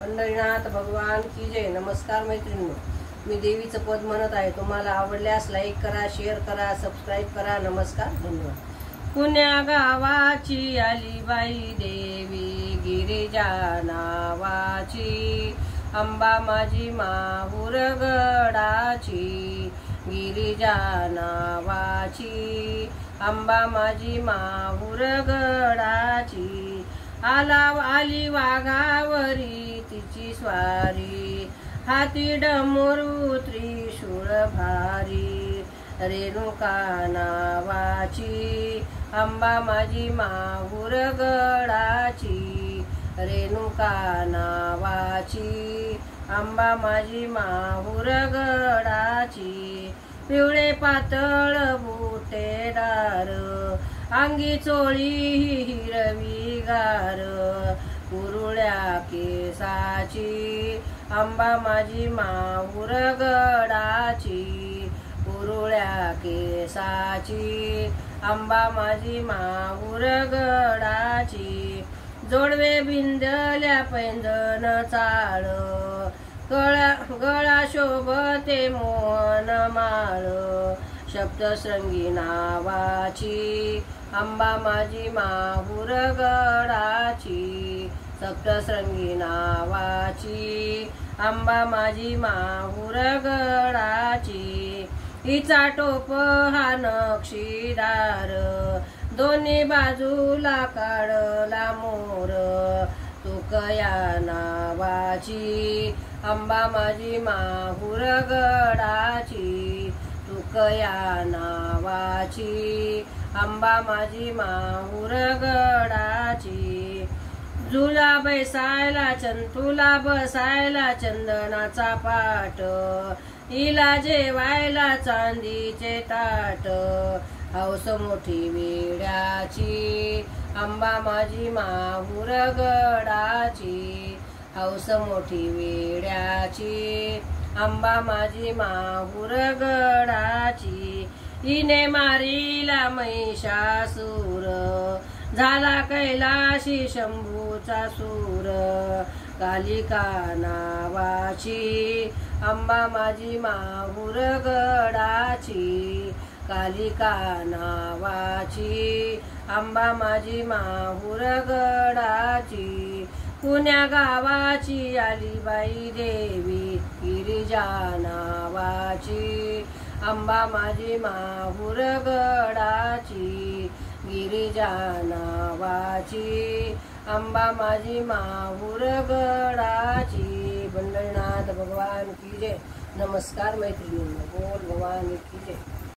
पंढरीनाथ भगवान की जय। नमस्कार मैत्रिणींनो, मी देवीचं पद म्हणत आहे। तुम्हाला आवडल्यास लाईक करा, शेअर करा, सबस्क्राईब करा। नमस्कार, धन्यवाद। पुण्या गावाची आली बाई देवी, गिरिजा नावाची, अंबा माझी माहुर गडाची, गिरिजा नावाची, अंबा माझी माहुर गडाची। आली वाघावरी तिची स्वारी, हाती डमरू त्रिशूळ भारी, रेणुका नावाची, अंबा माझी माहुर गडाची, रेणुका नावाची, अंबा माझी माहुर गडाची। पिवळे पातळ बुटेदार, अंगी चोळी हिरवी गार, कुरुळ्या केसाची, अंबा माझी माहुर गडाची, कुरुळ्या केसाची, अंबा माझी माहुर गडाची। जोडवे बिंदल्या पैंजण चाळ, गळा शोभते मोहन माळ, सप्तशृंगी नावाची, अंबा माझी माहुर गडाची, सप्तशृंगी नावाची, अंबा माझी माहुर गडाची। हिचा टोप हा नक्षीदार, दोन्ही बाजूला काढला मोर, तुकया नावाची, अंबा माझी माहुर गडाची, तुकया नावाची, अंबा माझी माहुर गडाची। झुला बैसायला चंतुला बसायला चंदनाचा पाट, हिला जेवायला चांदीचे ताट, हौस मोठी वेड्याची, अंबा माझी माहुर गडाची, हौस मोठी वेड्याची, अंबा माझी माहुर गडाची। हिने मारिला महिषासूर, झाला कैलाशी शंभूचा सूर, कालिका नावाची, अंबा माझी माहुर गडाची, कालिका नावाची, अंबा माझी माहुर गडाची। पुण्या गावाची आली बाई देवी, गिरिजा नावाची, अंबा माझी माहुर गडाची, गिरिजा नावाची, अंबा माझी माहुर गडाची। पंढरीनाथ भगवान की जय। नमस्कार मैत्रिणींनो, बोल भवानी की जय।